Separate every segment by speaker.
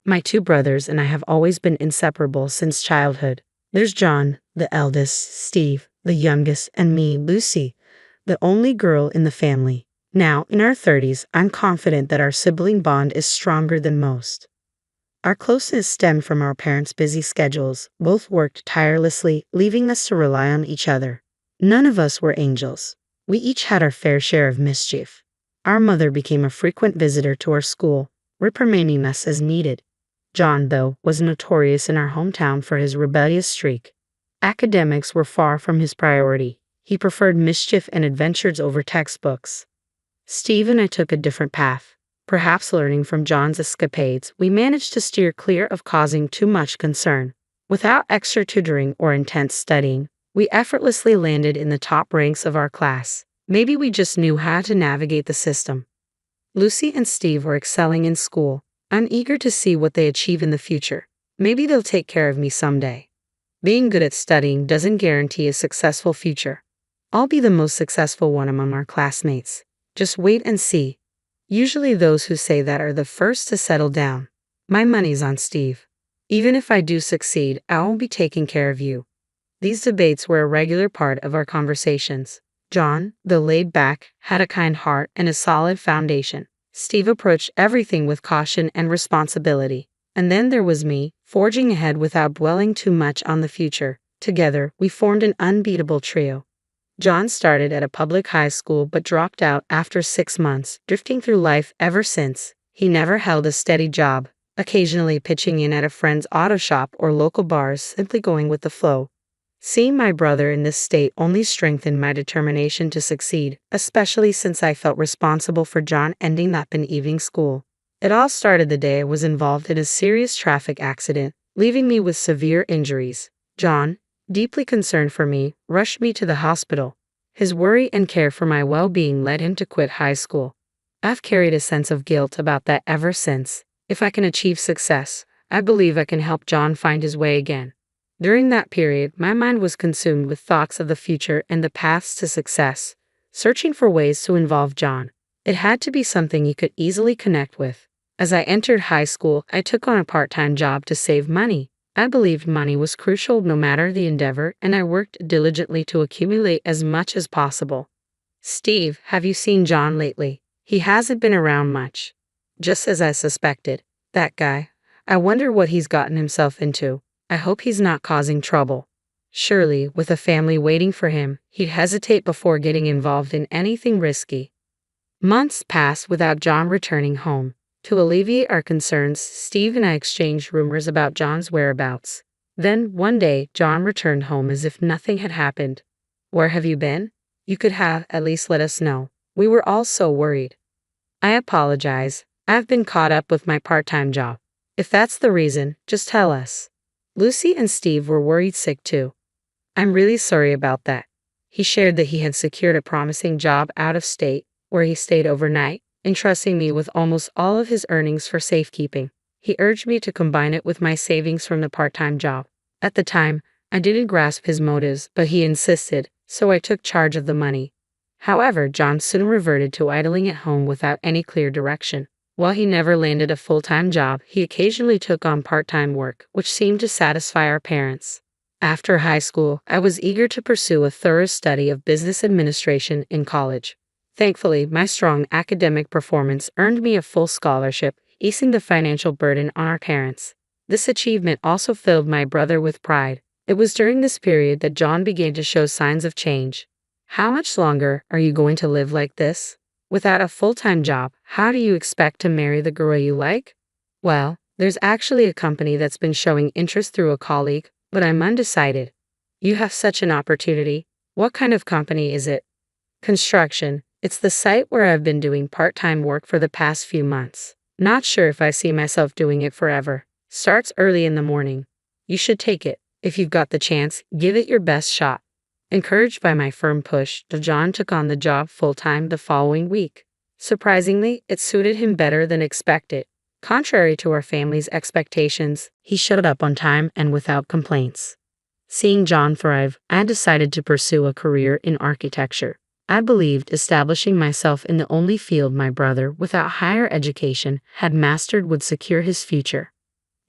Speaker 1: My two brothers and I have always been inseparable since childhood. There's John, the eldest, Steve, the youngest, and me, Lucy, the only girl in the family. Now, in our 30s, I'm confident that our sibling bond is stronger than most. Our closeness stemmed from our parents' busy schedules. Both worked tirelessly, leaving us to rely on each other. None of us were angels. We each had our fair share of mischief. Our mother became a frequent visitor to our school, reprimanding us as needed. John, though, was notorious in our hometown for his rebellious streak. Academics were far from his priority. He preferred mischief and adventures over textbooks. Steve and I took a different path. Perhaps learning from John's escapades, we managed to steer clear of causing too much concern. Without extra tutoring or intense studying, we effortlessly landed in the top ranks of our class. Maybe we just knew how to navigate the system. Lucy and Steve were excelling in school. I'm eager to see what they achieve in the future. Maybe they'll take care of me someday. Being good at studying doesn't guarantee a successful future. I'll be the most successful one among our classmates. Just wait and see. Usually those who say that are the first to settle down. My money's on Steve. Even if I do succeed, I won't be taking care of you. These debates were a regular part of our conversations. John, though laid back, had a kind heart and a solid foundation. Steve approached everything with caution and responsibility. And then there was me, forging ahead without dwelling too much on the future. Together, we formed an unbeatable trio. John started at a public high school but dropped out after 6 months, drifting through life ever since. He never held a steady job, occasionally pitching in at a friend's auto shop or local bars, simply going with the flow. Seeing my brother in this state only strengthened my determination to succeed, especially since I felt responsible for John ending up in evening school. It all started the day I was involved in a serious traffic accident, leaving me with severe injuries. John, deeply concerned for me, rushed me to the hospital. His worry and care for my well-being led him to quit high school. I've carried a sense of guilt about that ever since. If I can achieve success, I believe I can help John find his way again. During that period, my mind was consumed with thoughts of the future and the paths to success, searching for ways to involve John. It had to be something he could easily connect with. As I entered high school, I took on a part-time job to save money. I believed money was crucial no matter the endeavor, and I worked diligently to accumulate as much as possible. Steve, have you seen John lately? He hasn't been around much. Just as I suspected. That guy. I wonder what he's gotten himself into. I hope he's not causing trouble. Surely, with a family waiting for him, he'd hesitate before getting involved in anything risky. Months passed without John returning home. To alleviate our concerns, Steve and I exchanged rumors about John's whereabouts. Then, one day, John returned home as if nothing had happened. "Where have you been? You could have at least let us know. We were all so worried." "I apologize. I've been caught up with my part-time job. If that's the reason, just tell us." Lucy and Steve were worried sick too. "I'm really sorry about that." He shared that he had secured a promising job out of state, where he stayed overnight, entrusting me with almost all of his earnings for safekeeping. He urged me to combine it with my savings from the part-time job. At the time, I didn't grasp his motives, but he insisted, so I took charge of the money. However, John soon reverted to idling at home without any clear direction. While he never landed a full-time job, he occasionally took on part-time work, which seemed to satisfy our parents. After high school, I was eager to pursue a thorough study of business administration in college. Thankfully, my strong academic performance earned me a full scholarship, easing the financial burden on our parents. This achievement also filled my brother with pride. It was during this period that John began to show signs of change. "How much longer are you going to live like this? Without a full-time job, how do you expect to marry the girl you like?" "Well, there's actually a company that's been showing interest through a colleague, but I'm undecided." "You have such an opportunity. What kind of company is it?" "Construction. It's the site where I've been doing part-time work for the past few months. Not sure if I see myself doing it forever. Starts early in the morning. You should take it. If you've got the chance, give it your best shot." Encouraged by my firm push, John took on the job full-time the following week. Surprisingly, it suited him better than expected. Contrary to our family's expectations, he showed up on time and without complaints. Seeing John thrive, I decided to pursue a career in architecture. I believed establishing myself in the only field my brother, without higher education, had mastered would secure his future.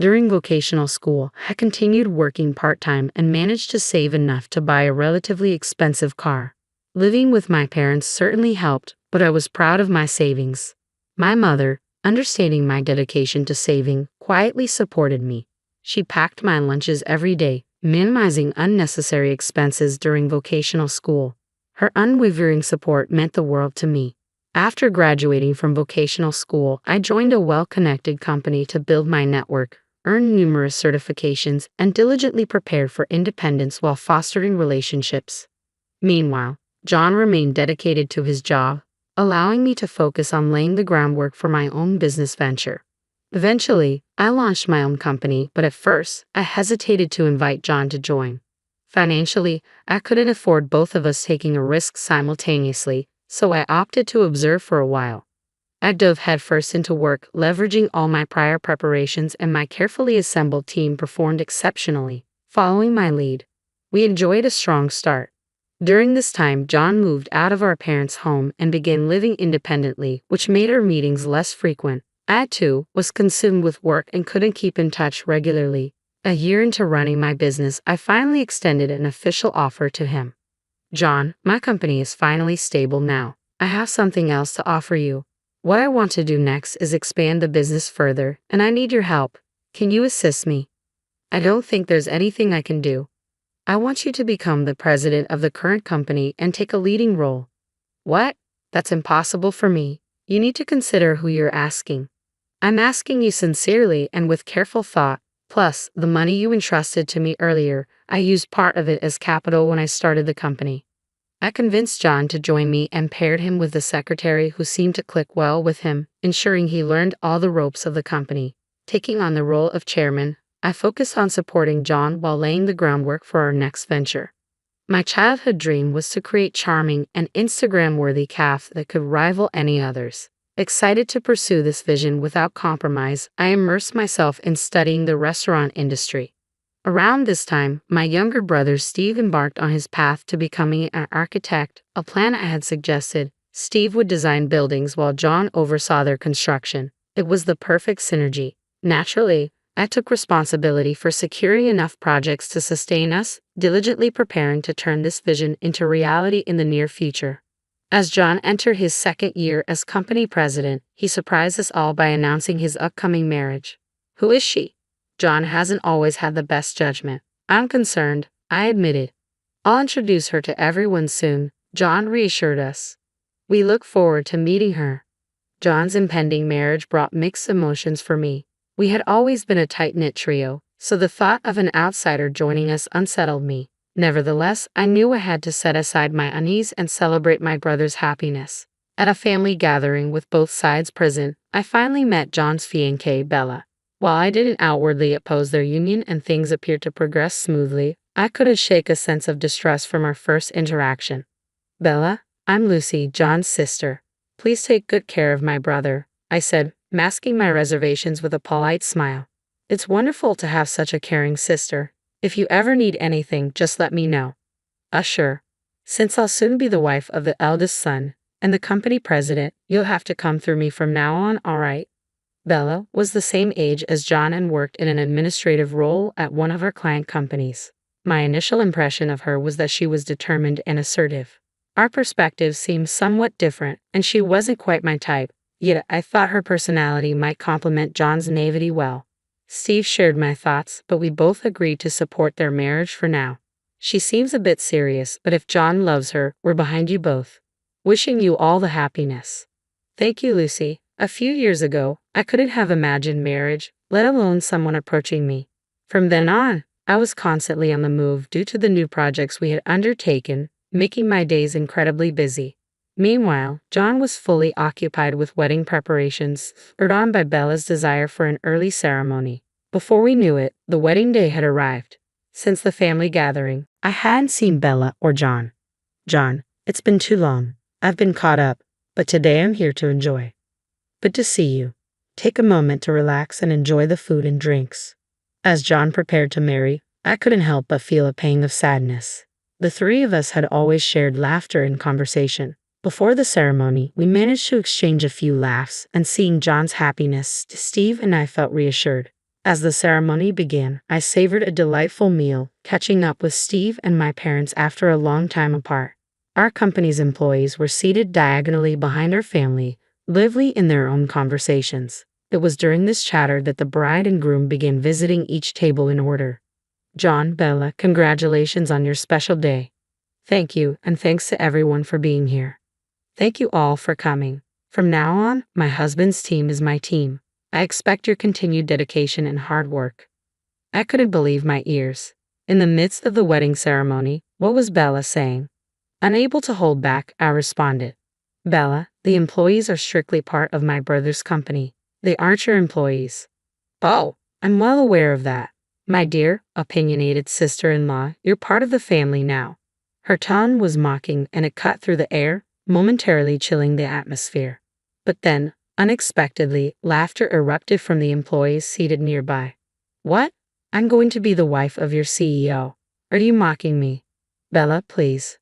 Speaker 1: During vocational school, I continued working part-time and managed to save enough to buy a relatively expensive car. Living with my parents certainly helped, but I was proud of my savings. My mother, understanding my dedication to saving, quietly supported me. She packed my lunches every day, minimizing unnecessary expenses during vocational school. Her unwavering support meant the world to me. After graduating from vocational school, I joined a well-connected company to build my network, earned numerous certifications, and diligently prepared for independence while fostering relationships. Meanwhile, John remained dedicated to his job, allowing me to focus on laying the groundwork for my own business venture. Eventually, I launched my own company, but at first, I hesitated to invite John to join. Financially, I couldn't afford both of us taking a risk simultaneously, so I opted to observe for a while. I dove headfirst into work, leveraging all my prior preparations, and my carefully assembled team performed exceptionally, following my lead. We enjoyed a strong start. During this time, John moved out of our parents' home and began living independently, which made our meetings less frequent. I, too, was consumed with work and couldn't keep in touch regularly. A year into running my business, I finally extended an official offer to him. John, my company is finally stable now. I have something else to offer you. What I want to do next is expand the business further, and I need your help. Can you assist me? I don't think there's anything I can do. I want you to become the president of the current company and take a leading role. What? That's impossible for me. You need to consider who you're asking. I'm asking you sincerely and with careful thought. Plus, the money you entrusted to me earlier, I used part of it as capital when I started the company. I convinced John to join me and paired him with the secretary who seemed to click well with him, ensuring he learned all the ropes of the company. Taking on the role of chairman, I focused on supporting John while laying the groundwork for our next venture. My childhood dream was to create charming and Instagram-worthy cafes that could rival any others. Excited to pursue this vision without compromise, I immersed myself in studying the restaurant industry. Around this time, my younger brother Steve embarked on his path to becoming an architect, a plan I had suggested. Steve would design buildings while John oversaw their construction. It was the perfect synergy. Naturally, I took responsibility for securing enough projects to sustain us, diligently preparing to turn this vision into reality in the near future. As John entered his second year as company president, he surprised us all by announcing his upcoming marriage. Who is she? John hasn't always had the best judgment. I'm concerned, I admitted. I'll introduce her to everyone soon, John reassured us. We look forward to meeting her. John's impending marriage brought mixed emotions for me. We had always been a tight-knit trio, so the thought of an outsider joining us unsettled me. Nevertheless, I knew I had to set aside my unease and celebrate my brother's happiness. At a family gathering with both sides present, I finally met John's fiancée, Bella. While I didn't outwardly oppose their union and things appeared to progress smoothly, I couldn't shake a sense of distress from our first interaction. Bella, I'm Lucy, John's sister. Please take good care of my brother, I said, masking my reservations with a polite smile. It's wonderful to have such a caring sister. If you ever need anything, just let me know. Sure. Since I'll soon be the wife of the eldest son and the company president, you'll have to come through me from now on, all right? Bella was the same age as John and worked in an administrative role at one of our client companies. My initial impression of her was that she was determined and assertive. Our perspectives seemed somewhat different, and she wasn't quite my type, yet I thought her personality might complement John's naivety well. Steve shared my thoughts, but we both agreed to support their marriage for now. She seems a bit serious, but if John loves her, we're behind you both. Wishing you all the happiness. Thank you, Lucy. A few years ago, I couldn't have imagined marriage, let alone someone approaching me. From then on, I was constantly on the move due to the new projects we had undertaken, making my days incredibly busy. Meanwhile, John was fully occupied with wedding preparations, spurred on by Bella's desire for an early ceremony. Before we knew it, the wedding day had arrived. Since the family gathering, I hadn't seen Bella or John. John, it's been too long. I've been caught up, but today I'm here to enjoy. Good to see you. Take a moment to relax and enjoy the food and drinks. As John prepared to marry, I couldn't help but feel a pang of sadness. The three of us had always shared laughter and conversation. Before the ceremony, we managed to exchange a few laughs, and seeing John's happiness, Steve and I felt reassured. As the ceremony began, I savored a delightful meal, catching up with Steve and my parents after a long time apart. Our company's employees were seated diagonally behind our family, lively in their own conversations. It was during this chatter that the bride and groom began visiting each table in order. John, Bella, congratulations on your special day. Thank you, and thanks to everyone for being here. Thank you all for coming. From now on, my husband's team is my team. I expect your continued dedication and hard work. I couldn't believe my ears. In the midst of the wedding ceremony, what was Bella saying? Unable to hold back, I responded. Bella, the employees are strictly part of my brother's company. They aren't your employees. Oh, I'm well aware of that. My dear, opinionated sister-in-law, you're part of the family now. Her tone was mocking and it cut through the air, momentarily chilling the atmosphere. But then, unexpectedly, laughter erupted from the employees seated nearby. What? I'm going to be the wife of your CEO. Are you mocking me? Bella, please.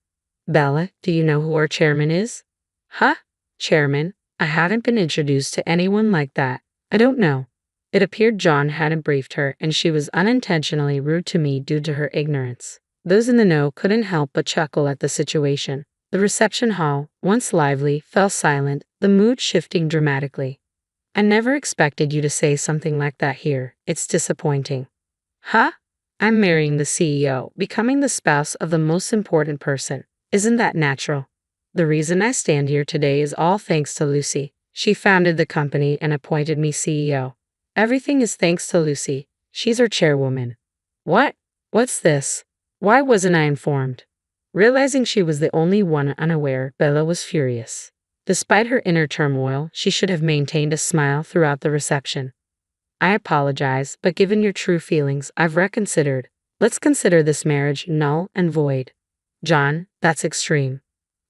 Speaker 1: Bella, do you know who our chairman is? Huh? Chairman? I haven't been introduced to anyone like that. I don't know. It appeared John hadn't briefed her and she was unintentionally rude to me due to her ignorance. Those in the know couldn't help but chuckle at the situation. The reception hall, once lively, fell silent, the mood shifting dramatically. I never expected you to say something like that here. It's disappointing. Huh? I'm marrying the CEO, becoming the spouse of the most important person. Isn't that natural? The reason I stand here today is all thanks to Lucy. She founded the company and appointed me CEO. Everything is thanks to Lucy. She's our chairwoman. What? What's this? Why wasn't I informed? Realizing she was the only one unaware, Bella was furious. Despite her inner turmoil, she should have maintained a smile throughout the reception. I apologize, but given your true feelings, I've reconsidered. Let's consider this marriage null and void. John, that's extreme.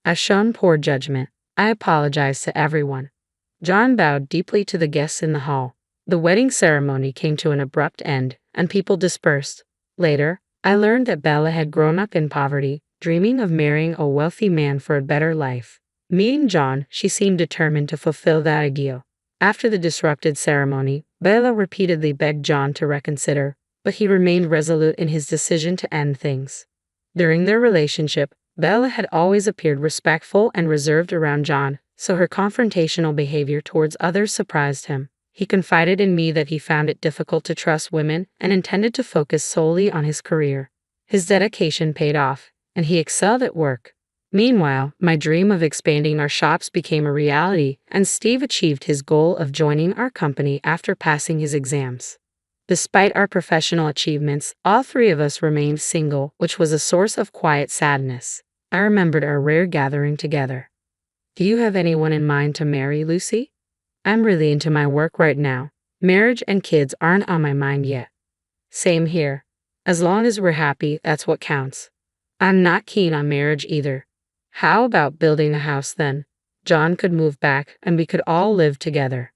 Speaker 1: I've shown poor judgment. I apologize to everyone. John bowed deeply to the guests in the hall. The wedding ceremony came to an abrupt end, and people dispersed. Later, I learned that Bella had grown up in poverty, dreaming of marrying a wealthy man for a better life. Meeting John, she seemed determined to fulfill that ideal. After the disrupted ceremony, Bella repeatedly begged John to reconsider, but he remained resolute in his decision to end things. During their relationship, Bella had always appeared respectful and reserved around John, so her confrontational behavior towards others surprised him. He confided in me that he found it difficult to trust women and intended to focus solely on his career. His dedication paid off, and he excelled at work. Meanwhile, my dream of expanding our shops became a reality, and Steve achieved his goal of joining our company after passing his exams. Despite our professional achievements, all three of us remained single, which was a source of quiet sadness. I remembered our rare gathering together. Do you have anyone in mind to marry, Lucy? I'm really into my work right now. Marriage and kids aren't on my mind yet. Same here. As long as we're happy, that's what counts. I'm not keen on marriage either. How about building a house then? John could move back and we could all live together.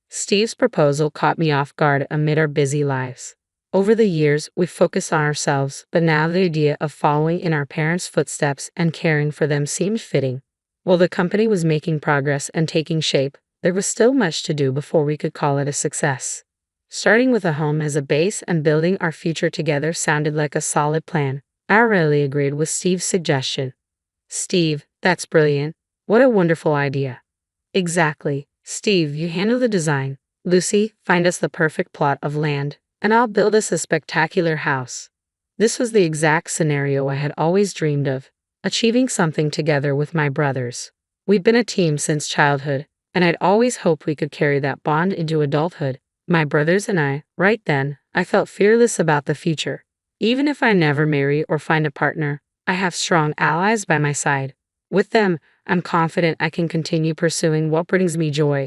Speaker 1: Steve's proposal caught me off guard amid our busy lives. Over the years, we've focused on ourselves, but now the idea of following in our parents' footsteps and caring for them seemed fitting. While the company was making progress and taking shape, there was still much to do before we could call it a success. Starting with a home as a base and building our future together sounded like a solid plan. I rarely agreed with Steve's suggestion. Steve, that's brilliant. What a wonderful idea. Exactly. Steve, you handle the design. Lucy, find us the perfect plot of land, and I'll build us a spectacular house. This was the exact scenario I had always dreamed of, achieving something together with my brothers. We'd been a team since childhood, and I'd always hoped we could carry that bond into adulthood. My brothers and I, right then, I felt fearless about the future. Even if I never marry or find a partner, I have strong allies by my side. With them, I'm confident I can continue pursuing what brings me joy.